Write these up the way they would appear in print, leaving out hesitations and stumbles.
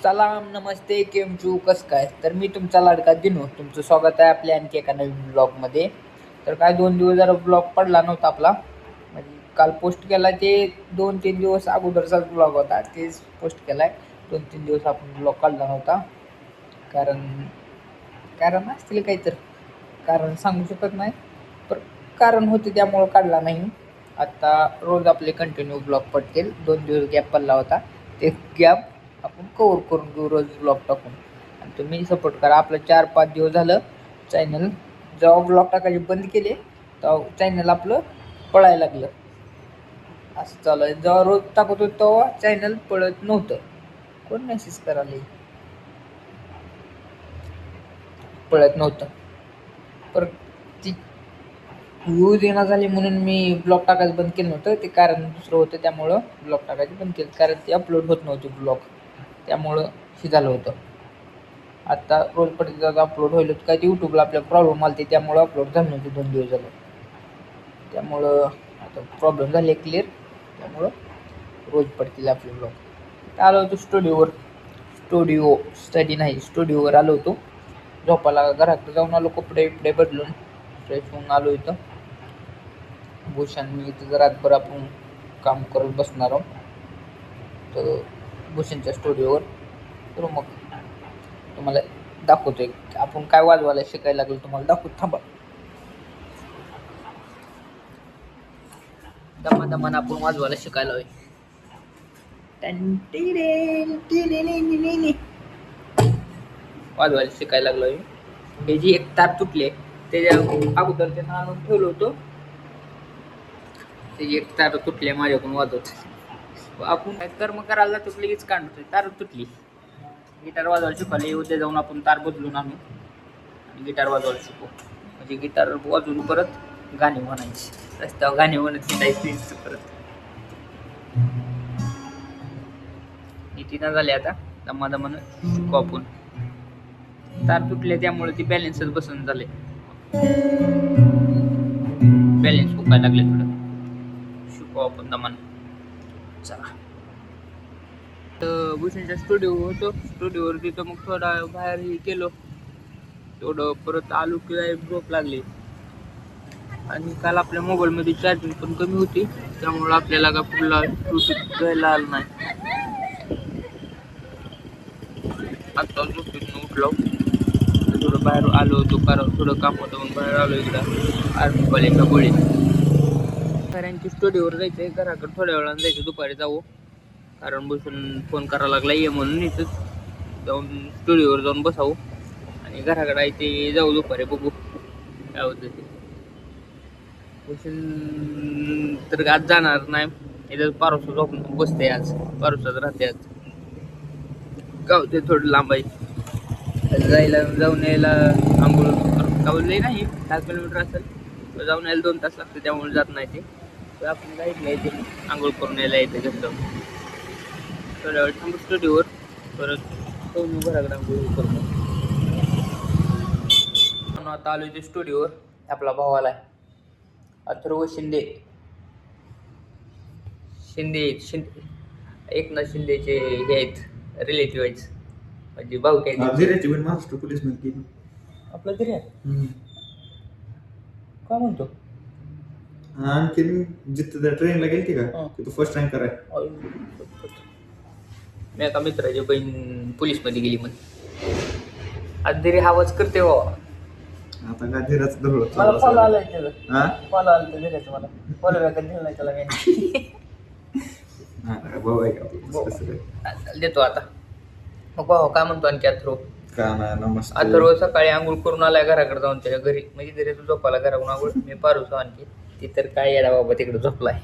सलाम नमस्ते केम चू कस काय तर मी तुमचा लाडका दिनू तुमचं स्वागत आहे आपल्या आणखी एका नवीन ब्लॉगमध्ये. तर काय 2 दिवस जरा ब्लॉग पडला नव्हता आपला, म्हणजे काल पोस्ट केला ते 2-3 दिवस अगोदरचाच ब्लॉग होता, तेच पोस्ट केला आहे. 2-3 दिवस आपण ब्लॉग काढला नव्हता, कारण कारण असतील काही तर कारण सांगू शकत नाही, पण कारण होते त्यामुळं काढला नाही. आता रोज आपले कंटिन्यू ब्लॉग पडतील. 2 दिवस गॅप पडला होता, ते गॅप आपण कवर करून घेऊ रोज ब्लॉग टाकून. आणि तुम्ही सपोर्ट करा. आपलं 4-5 दिवस झालं चॅनल, जेव्हा ब्लॉग टाकायचे बंद केले तेव्हा चॅनल आपलं पळायला लागलं. असं चालू आहे. जेव्हा रोज टाकत होतो तेव्हा चॅनल पळत नव्हतं. कोण मेसेज करायला पळत नव्हतं, पर ती व्ह्यूज येणार झाले म्हणून मी ब्लॉग टाकायचं बंद केलं नव्हतं. ते कारण दुसरं होतं, त्यामुळं ब्लॉग टाकायचं बंद केलं, कारण ते अपलोड होत नव्हते ब्लॉग, त्यामुळं हे झालं होतं. आत्ता रोज पडते अपलोड होईल काय, ते यूट्यूबला आपल्या प्रॉब्लेम आले त्यामुळं अपलोड झालं नव्हते 2 दिवस झालं. त्यामुळं आता प्रॉब्लेम झाले क्लिअर, त्यामुळं रोज पडतील आपले ब्लॉग. आलो होतो स्टुडिओवर आलो होतो. झोपाला घरात जाऊन आलो, कपडे बिपडे बदलून फ्रेश होऊन आलो इथं. भूषण मी इथं रातभर आपण काम करत बसणार आहोत, तर भूषणच्या स्टुडिओवर. तर मग तुम्हाला दाखवतोय आपण काय वाजवायला शिकायला लागलो, तुम्हाला दाखवत थांबा. दमादमान आपण वाजवायला शिकायला हवे. वाजवायला शिकायला लागलो. हे जी एक तार तुटले त्याच्या अगोदर त्यानं आणून ठेवलं होतं, त्याची एक तार तुटली माझ्याकडून वाजवत. आपण काय कर्म करायला जातो लगेच काढतोय, तार तुटली. गिटार वाजवायला शिकवले, उद्या जाऊन आपण तार बदलून आणू आणि गिटार वाजवायला शिकू. म्हणजे गिटार वाजवून परत गाणी म्हणायची, रस्त्यावर गाणी म्हणत हिंडायची परत. नीतीनं झाले आता दमादमान शिकू आपण. तार तुटले त्यामुळे ती बॅलन्सच बसून झाले, बॅलन्स फुकायला लागले. थोडं शिकू आपण दमान. चला, तर भूषणच्या स्टुडिओ होतो, स्टुडिओवर तिथं मग थोडा बाहेरही गेलो, तेवढं परत आलो की झोप लागली. आणि काल आपल्या मोबाईलमध्ये चार्जिंग पण कमी होती, त्यामुळे आपल्याला का फुला घ्यायला आलं नाही. आता झोपेतून उठलो, थोडं बाहेर आलो होतो, कारण थोडं काम होतं म्हणून बाहेर आलो इकडं आर्मी कॉलेजच्या गोळी. घरांची स्टुडिओवर जायचं आहे, घराकडे थोड्या वेळानं जायचं, दुपारी जाऊ. कारण बसून फोन करायला लागला ये म्हणून, इथंच जाऊन स्टुडिओवर जाऊन बसावं आणि घराकडे आहे ते जाऊ दुपारी, बघू काय होतं ते. बसून तर आज जाणार नाही, इथं पारोसा झोपून बसते, आज पारोसात राहते. आज गाव ते थोडं लांब आहे, जायला जाऊन यायला आंघोळ गावले नाही 10 किलोमीटर असेल, तर जाऊन यायला 2 तास लागते, त्यामुळे जात नाही ते. तर आपण जायचं नाही ते, आंघोळ करून यायला येते घरचं. थोड्या वेळ थांबू स्टुडिओवर, परत जाऊन घराकडे आंघोळ करतो. आता आलो ते स्टुडिओवर. आपला भाऊ आलाय, अथर्व शिंदे. शिंदे एकनाथ शिंदेचे हे आहेत, रिलेटिव्ह आहेत, म्हणजे भाऊ काय महाराष्ट्र पोलीस मध्ये आपलं तरी आहे. काय म्हणतो आणखी जिथं ट्रेनला गेलती का तिथं फर्स्ट रँक कराय. मी एका मित्राची बहीण पोलीस मध्ये गेली, मग आज तरी आवाज करते हो. आता काय धीराच दररोज मला फॉलो आलाय त्याला, फॉलो आलं तर धीराचं, मला फॉलो बॅक दिलं नाही त्याला काही. भाऊ आहे का देतो आता. मग भाऊ काय म्हणतो आणखी अथर्व? का नाही, नमस्ते. अथर्व सकाळी आंघोळ करून आलाय घराकडे जाऊन, त्याच्या घरी म्हणजे तरी तू झोपाला घराकडून आंघोळ. मी पारूस आणखी ती तर काय येडा बाबा तिकडे झोपलाय.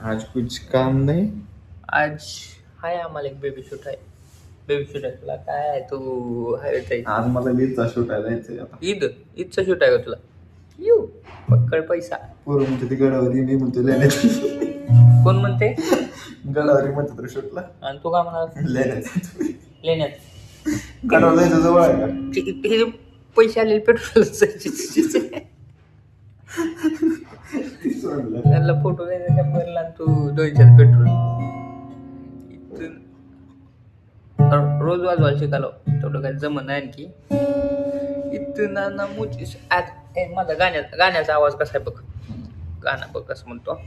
आज कुछ काम नाही. आज हाय आम्हाला एक बेबी शूट आहे. बेबी शूट आहे तुला काय, तू हवेत आज मला ईदचा शूट आहे, जायचंय आता. ईदचा शूट आहे का तुला? येऊ पक्कड पैसा. पोरं म्हणते ती गडावरी, मी म्हणतो लेण्यात. कोण म्हणते गडावरी म्हणते तर शूटला, आणि तू काय म्हणाला? लेण्यात गडावर जायचं जवळ आहे का? हे पैसे आलेले पेट्रोल त्यांना फोटो द्यायचा 100ला, आणि तू 200 पेट्रोल. रोज वाजवायला शिकालो तेवढं काही जमत नाही आणखी. इतना ना मुझे माझा गाण्याचा आवाज कसा आहे बघ. गाणं बघ कसं म्हणतो.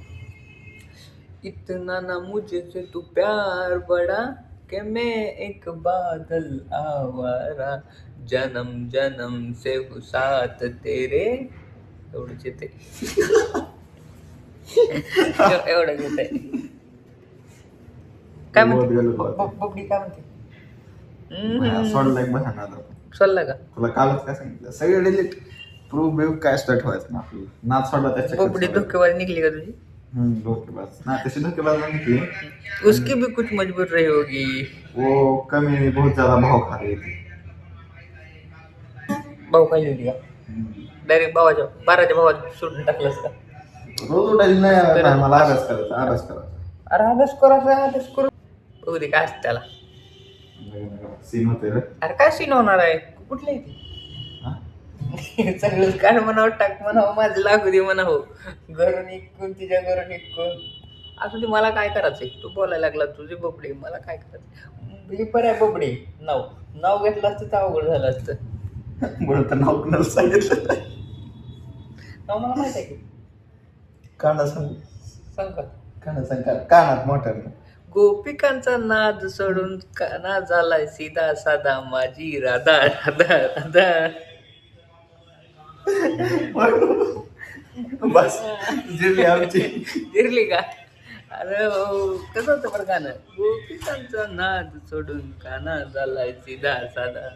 इतना ना मुझे से तू प्यार बड़ा कि मैं एक बादल आवारा जन्म जन्म से हूँ साथ तेरे. एवढंच येते. एवढं येते. काय म्हणते बबडी काय म्हणते. सोडलाय बहाना आता. सोडला का तुला कालच काय सांगितलं सगळे डिलीट प्रूफ बिफ काय स्टार्ट व्हायचं ना आपलं नाच सोडला त्याच्या बबडी धोकेबाज निकली का तुझी. धोकेबाज ना तशी धोकेबाज नाही निकली. उसकी भी कुछ मजबूर रही होगी. वो कमी नहीं बहुत ज्यादा भाव खा रही थी. भाऊ खाल्ली होती का डायरेक्ट भावाच्या 12च्या भावात सोडून टाकलंस का. रोज उठायला नाही मला अभ्यास करायचा अरे अभ्यास करू बघू दे काय असतं त्याला. सीन होते रे. अरे काय सीन होणार आहे कुठल्या इथे. सगळं काय म्हणावं टाक म्हणावं माझं लागू दे म्हणावं घरून इकून तिच्या घरून इकून असं ते मला काय करायचंय. तू बोलायला लागला तुझी बबडी मला काय करायचं. पेपर आहे बबडी नाव घेतलं असतं तर अवघड झालं असतं. म्हणून तर नाव कुणाला सांगितलं नाव मला माहित आहे की काना सांगू सांग का. कानात मोठ्या गोपिकांचा नाद सोडून काना झालाय सीधा साधा माझी राधा राधा राधा. बस जिरली आमची. जिरली का. अरे कसं होतं बरं गाणं. गोपिकांचा नाद सोडून काना झालाय सीधा साधा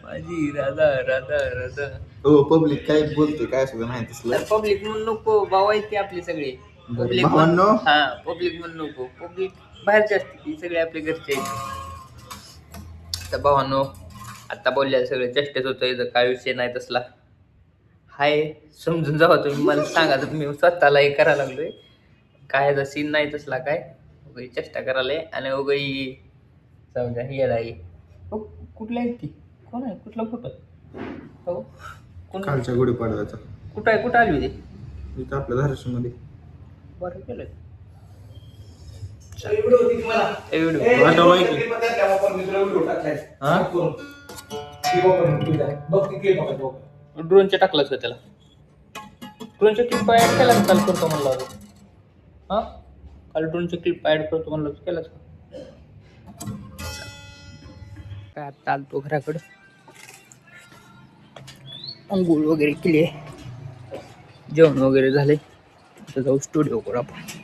माझी राधा राधा राधा. हो पब्लिक काय बोलते काय सुद्धा नाही तसलं. पब्लिक म्हणून नको भाऊ आहेत ते आपले सगळे. पब्लिक हा पब्लिक म्हणून नको. पब्लिक बाहेरची असते ती सगळे आपले घरचे आहेत. तर भावांनो आता बोलल्या सगळे चेष्टेच होतं काय विषय नाही तसला. हाय समजून जावा तुम्ही मला सांगा तर मी स्वतःला हे करायला लागलोय. काय सीन नाही तसला काय उगाई चेष्टा करायला आणि उगाई समजा येडाई. कुठल्या आहेत ती कोण आहे कुठला फोटो हो कोण कालच्या गुढीपाडव्याचा कुठं आहे कुठं आली होती. इथं आपल्या धाराशिवमध्ये बरं केलं. ड्रोनच्या टाकलाच का त्याला. ड्रोनच्या क्लिप ऍड केला काल करतो म्हणला होता. हा काल ड्रोनच्या क्लिप ऍड करतो म्हणलं केलाच का. काय आता आलतो घराकडं अंघोळ वगैरे केली आहे जेवण वगैरे झाले. आता जाऊ स्टुडिओ कडे आपण.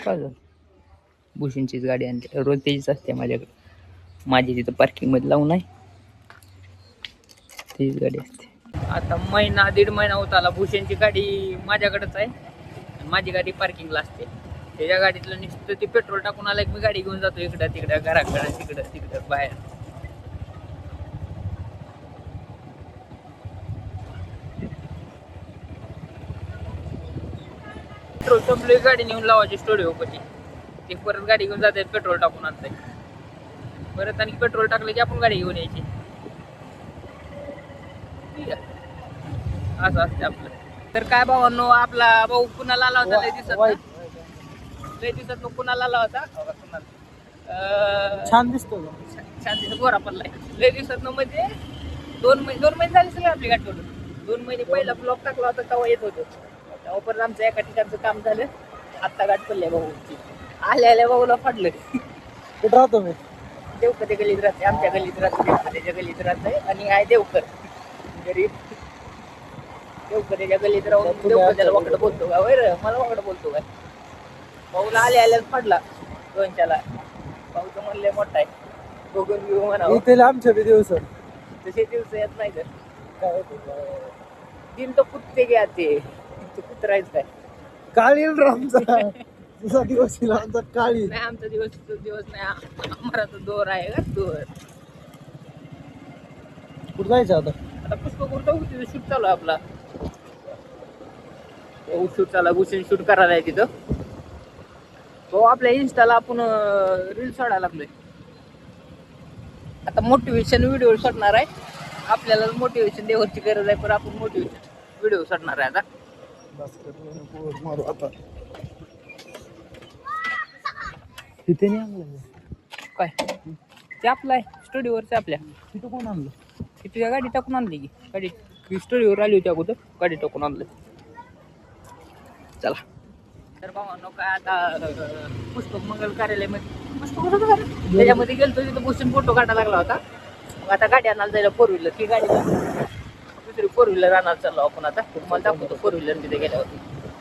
काय झालं भूषणचीच गाडी आणली रोज त्याचीच असते माझ्याकडे. माझी तिथं पार्किंगमध्ये लावून आहे तीच गाडी असते. आता महिना दीड महिना होत आला भूषणची गाडी माझ्याकडेच आहे आणि माझी गाडी पार्किंगला असते. त्याच्या गाडीतलं नुसतं ते पेट्रोल टाकून आलं की मी गाडी घेऊन जातो इकडं तिकडं घराकडं तिकडं बाहेर. पेट्रोल संपली गाडी नेऊन लावायची स्टुडिओ पशी. ते परत गाडी घेऊन जाते पेट्रोल टाकून आणताय परत आणि पेट्रोल टाकलं की आपण गाडी घेऊन यायची. असं असते आपलं. तर काय भावांनो आपला भाऊ कुणाला आला होता लय दिवसात कुणाला आला होता. छान दिसतो छान दिसत गोरा पडलाय लय दिवसात म्हणजे 2 महिने झाले सगळे आपली गाडी सोडून. 2 महिने पहिला ब्लॉक टाकला होता तेव्हा येत होतो. तेव्हा परत आमचं एका ठिकाणचं काम झालं. आत्ता गाठ पडली भाऊची. आल्या भाऊला फाडलं. कुठं राहतो मी देवकर गल्लीत राहते आमच्या गल्लीत राहते त्याच्या गल्लीत राहते आणि आहे देवकर गरीब. देवकरच्या गल्लीत राहून देवकर त्याला वाकडं बोलतो का वैर मला वाकडं बोलतो काय. भाऊला आल्या फाडला 200ला. भाऊचं म्हणले मोठा आहे बघून घेऊ म्हणा. आमच्या बी दिवस तसे दिवस येत नाही तर काय दिन तो कुत्ते घ्या ते कुत्रायच काय काळी आमचा तुझा दिवस आमचा काळी नाही. आमचा दिवस नाही आम्हाला तो दोर आहे का दोर. कुठं जायचं आता आता पुष्पगुर जाऊ तिथं शूट चालू आहे आपला शूट चालू आहे भूषण शूट करायला आहे तिथं हो आपल्या इन्स्टाला आपण रील सोडायला लागलोय आता मोटिवेशन व्हिडिओ सोडणार आहे आपल्याला मोटिवेशन देवाची गरज आहे पण आपण मोटिवेशन व्हिडिओ सोडणार आहे आता मारू आता तिथे नाही आणलं काय ते आपलं आहे स्टुडिओवरचं आपल्या तिथं कोण आणलं ती तुझ्या गाडी टाकून आणली की गाडी स्टुडिओवर आली होती अगोदर गाडी टाकून आणलं चला तर भावांनो काय आता पुष्पक मंगल कार्यालयामध्ये पुष्पक त्याच्यामध्ये गेलतो तिथं बसून फोटो काढायला लागला होता मग आता गाडी आणायला जायला फोर व्हीलर ती गाडी दुसरी फोर व्हीलर आणायला चाललो आपण आता तुम्हाला दाखवतो फोर व्हीलर तिथे गेल्यावर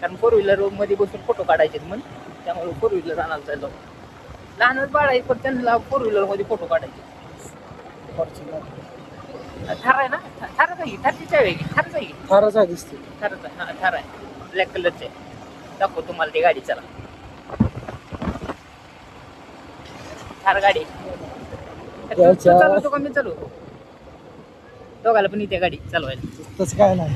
कारण फोर व्हीलर मध्ये बसून फोटो काढायचे म्हणून त्यामुळे फोर व्हीलर आणायला चाललो लहानच बाळ आहे पण त्यांना फोर व्हीलर मध्ये फोटो काढायचे थार आहे ना थारच आहे थारची चावी आहे की थारच आहे की फारच आहे दिसते थारच आहे हा थार आहे ब्लॅक कलरचे दाखव तुम्हाला ती गाडी चला थार गाडी चालवतो का मी चालवतो दोघाला पण इथे गाडी चालवायला तसं काय नाही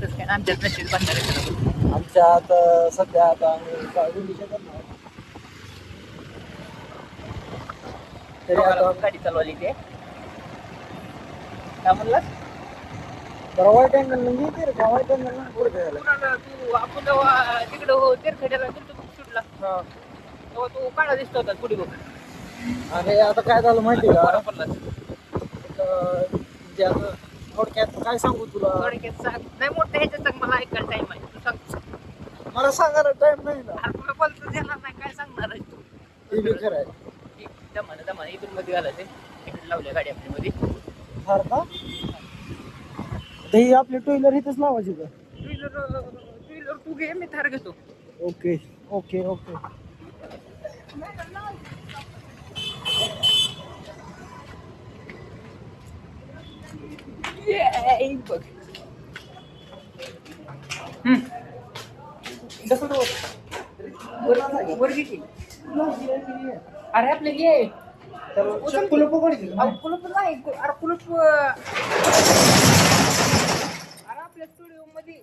तसं काय आमच्यात नशीब बंधारे चालवतो आमच्या आता सध्या आता आम्ही काय बोलू शकत नाही तरी आता गाडी चालवायला इथे काय म्हणलास जरा वाईट अँगल म्हणजे येते रे का वाईट अँगल पुढे द्यायला कुणाला तू आपण जेव्हा तिकडं हो तेरखेड्याला गेलतो शूटला तेव्हा तू काळा दिसतो होता पुढे बघ अरे आता काय झालं माहिती का बरा पडलास म्हणजे आता थोडक्यात काय सांगू तुला थोडक्यात सांग नाही मोठं ह्याच्यात मला ऐकायला टाइम आहे तू सांग मला सांगायला टाइम नाही ना अरे तुला बोलतो देणार नाही काय सांगणार आहे तू ते बी खरं आहे दमाने इथून मध्ये घालायचे तिकडे लावल्या गाडी आपली मध्ये फार का ते आपले टू व्हीलर इथंच लावायची का टू व्हीलर तू घे मी थार घेतो ओके ओके ओके बघ वर घे की. अरे आपले घे कुलूप पकडायची का? कुलूप नाही अरे कुलूप अरे आपल्या स्टुडिओ मध्ये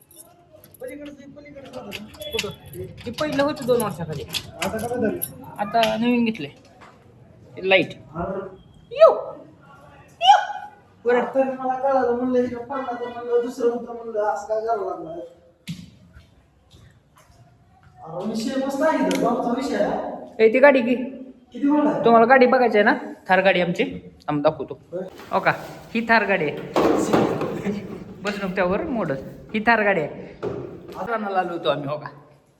कुठं ते पहिलं होतं 2 वर्षाखाली आता काय बदल आता नवीन घेतले लाईट बरं तर मला कळालं म्हणलं हे पाण्याचं म्हणलं दुसरं होतं म्हणलं असं काय करावं लागलं अरे विषय मस्त आहे इथं जॉबचा विषय आहे ती गाडी की किती म्हणला तुम्हाला गाडी बघायची आहे ना थार गाडी आमची आम्ही दाखवतो हो का ही थार गाडी आहे बस त्यावर मोडत ही थार गाडी आहे रानाला आलो होतो आम्ही हो का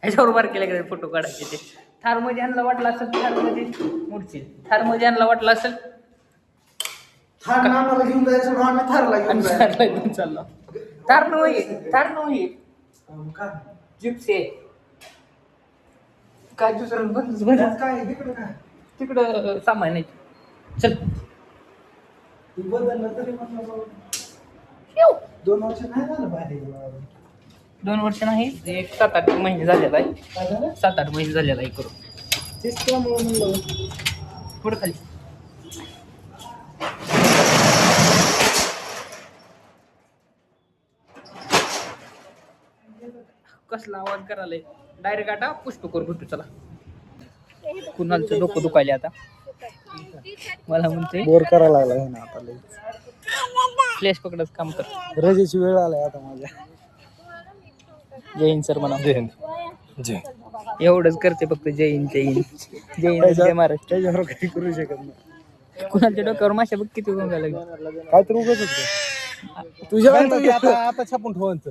ह्याच्यावर बार केल्या गेले फोटो काढायचे ते थार मध्ये यांना वाटलं असेल थार मध्ये मोडशील थार मध्ये यांना वाटलं असेल थार नानाला घेऊन जायचं म्हणून आम्ही थारला घेऊन आम्ही जायचं थारला घेऊन चाललो थार नव्हे काय जिप्सी आहे काय दुसरं बंद त्यात काय आहे? तिकडं काय तिकडं सामान आहे चल ती बदललं तरी म्हणलं 2 वर्ष नाही झालं बाहेर 2 वर्ष नाही एक 7-8 महिने झालेला आहे काय झालं 7-8 महिने झालेला आहे करून तेच त्यामुळे म्हणलं पुढं खाली कसला आवाज करायला डायरेक्ट आता पुष्पकोर भेटू चला कुणालचं डोकं दुखायले आता मला म्हणते बोर करायला लागला हे ना आता लई फ्लॅश पकडच काम कर रजेची वेळ आलाय आता माझ्या जय हिंद सर म्हणा जय हिंद जय एवढंच करते फक्त जय हिंद जय हिंद जय हिंद जय महाराष्ट्र त्याच्यावर काही करू शकत नाही कुणाच्या डोक्यावर माशा बघ किती उभं लागले काय तर उगाच तुझ्या आता छापून ठेवायचं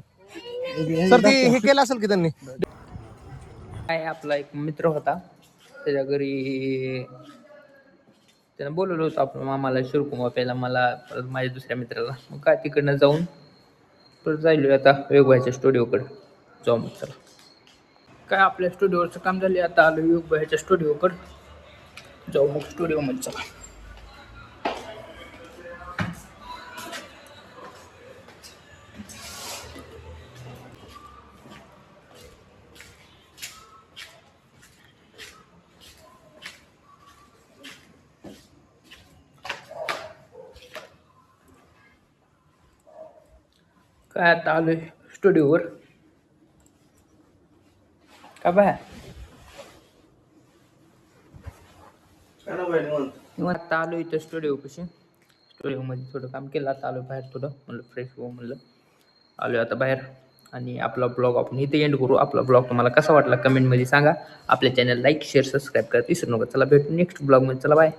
सर ते हे केलं असेल की त्यांनी काय आपला एक मित्र होता त्याच्या घरी त्यानं बोलवलं होतं आपण मामाला शिरकुंबा प्यायला मला परत माझ्या दुसऱ्या मित्राला मग काय तिकडनं जाऊन परत जायलो आता वेगवायच्या स्टुडिओकडे जाऊ मग चला काय आपल्या स्टुडिओवरचं काम झाले आता आलो वेगवायच्या स्टुडिओकडे जाऊ मग स्टुडिओमध्ये चला काय आता आलोय स्टुडिओवर. का बाय निवांत आता आलो इथं स्टुडिओपाशी. स्टुडिओमध्ये थोडं काम केलं, आता आलो बाहेर थोडं, म्हणलं फ्रेश हो म्हणलं. आलो आता बाहेर आणि आपला ब्लॉग आपण इथे एंड करू. आपला ब्लॉग तुम्हाला कसा वाटला कमेंटमध्ये सांगा. आपल्या चॅनल लाईक शेअर सबस्क्राईब करत विसरू नका. चला भेटू नेक्स्ट ब्लॉगमध्ये. चला बाय.